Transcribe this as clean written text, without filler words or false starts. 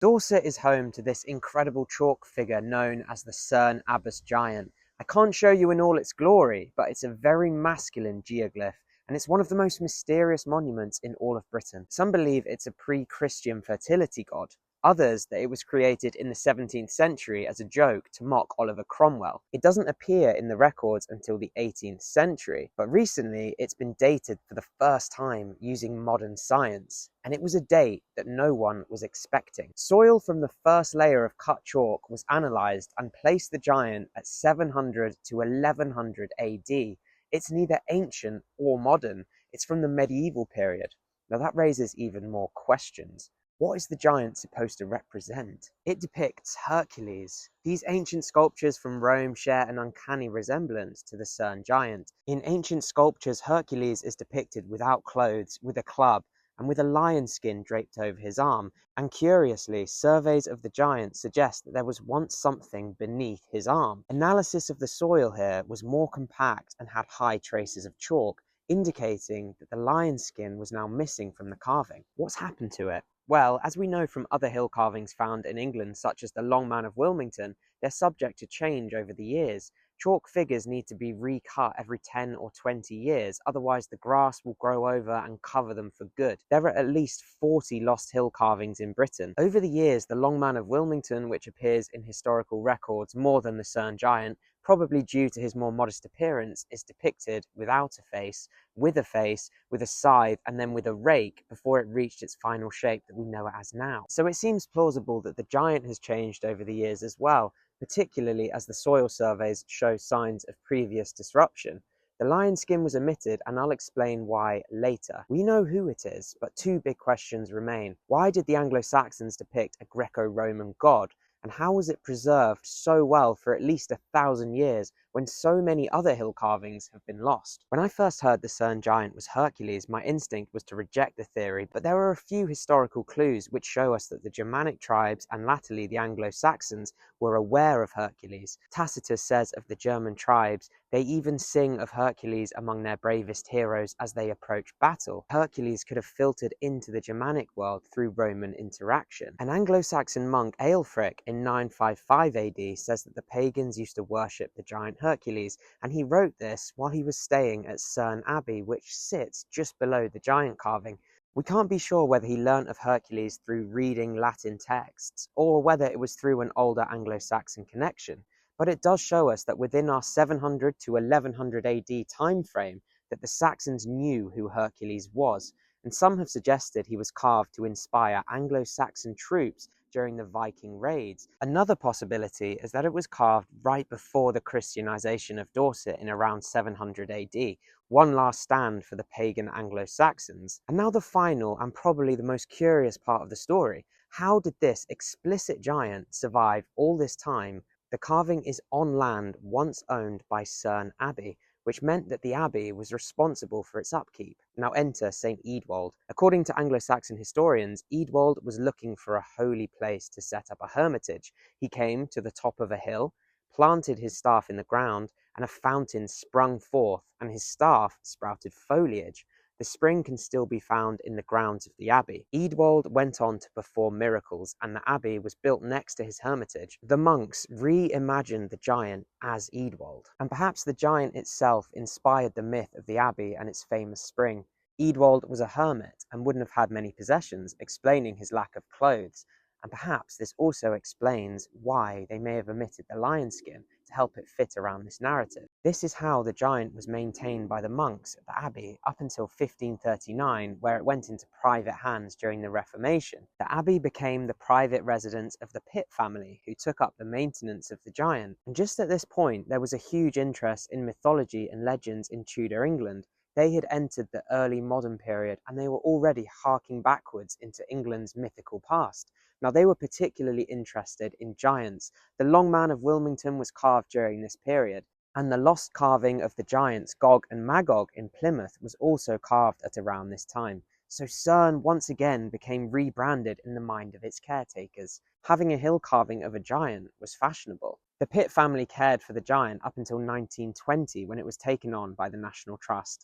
Dorset is home to this incredible chalk figure known as the Cerne Abbas Giant. I can't show you in all its glory, but it's a very masculine geoglyph, and it's one of the most mysterious monuments in all of Britain. Some believe it's a pre-Christian fertility god. Others that it was created in the 17th century as a joke to mock Oliver Cromwell. It doesn't appear in the records until the 18th century, but recently it's been dated for the first time using modern science. And it was a date that no one was expecting. Soil from the first layer of cut chalk was analysed and placed the giant at 700 to 1100 AD. It's neither ancient or modern, it's from the medieval period. Now that raises even more questions. What is the giant supposed to represent? It depicts Hercules. These ancient sculptures from Rome share an uncanny resemblance to the Cerne giant. In ancient sculptures, Hercules is depicted without clothes, with a club, and with a lion skin draped over his arm. And curiously, surveys of the giant suggest that there was once something beneath his arm. Analysis of the soil here was more compact and had high traces of chalk, indicating that the lion skin was now missing from the carving. What's happened to it? Well, as we know from other hill carvings found in England, such as the Long Man of Wilmington, they're subject to change over the years. Chalk figures need to be recut every 10 or 20 years, otherwise the grass will grow over and cover them for good. There are at least 40 lost hill carvings in Britain. Over the years, the Long Man of Wilmington, which appears in historical records more than the Cerne giant, probably due to his more modest appearance, is depicted without a face, with a scythe, and then with a rake before it reached its final shape that we know it as now. So it seems plausible that the giant has changed over the years as well, particularly as the soil surveys show signs of previous disruption. The lion skin was omitted, and I'll explain why later. We know who it is, but two big questions remain. Why did the Anglo-Saxons depict a Greco-Roman god? And how was it preserved so well for at least 1,000 years when so many other hill carvings have been lost? When I first heard the Cerne giant was Hercules, my instinct was to reject the theory, but there are a few historical clues which show us that the Germanic tribes and latterly the Anglo-Saxons were aware of Hercules. Tacitus says of the German tribes, they even sing of Hercules among their bravest heroes as they approach battle. Hercules could have filtered into the Germanic world through Roman interaction. An Anglo-Saxon monk, Aelfric, in 955 AD says that the pagans used to worship the giant Hercules, and he wrote this while he was staying at Cerne Abbey, which sits just below the giant carving. We can't be sure whether he learnt of Hercules through reading Latin texts, or whether it was through an older Anglo-Saxon connection, but it does show us that within our 700 to 1100 AD time frame, that the Saxons knew who Hercules was, and some have suggested he was carved to inspire Anglo-Saxon troops during the Viking raids. Another possibility is that it was carved right before the Christianization of Dorset in around 700 AD, one last stand for the pagan Anglo-Saxons. And now the final and probably the most curious part of the story. How did this explicit giant survive all this time? The carving is on land once owned by Cerne Abbey, which meant that the abbey was responsible for its upkeep. Now enter St. Eadwald. According to Anglo-Saxon historians, Eadwald was looking for a holy place to set up a hermitage. He came to the top of a hill, planted his staff in the ground, and a fountain sprung forth, and his staff sprouted foliage. The spring can still be found in the grounds of the abbey. Eadwald went on to perform miracles, and the abbey was built next to his hermitage. The monks reimagined the giant as Eadwald, and perhaps the giant itself inspired the myth of the abbey and its famous spring. Eadwald was a hermit and wouldn't have had many possessions, explaining his lack of clothes, and perhaps this also explains why they may have omitted the lion skin to help it fit around this narrative. This is how the giant was maintained by the monks at the abbey up until 1539, where it went into private hands during the Reformation. The abbey became the private residence of the Pitt family, who took up the maintenance of the giant. And just at this point, there was a huge interest in mythology and legends in Tudor England. They had entered the early modern period, and they were already harking backwards into England's mythical past. Now, they were particularly interested in giants. The Long Man of Wilmington was carved during this period, and the lost carving of the giants Gog and Magog in Plymouth was also carved at around this time. So Cerne once again became rebranded in the mind of its caretakers. Having a hill carving of a giant was fashionable. The Pitt family cared for the giant up until 1920, when it was taken on by the National Trust.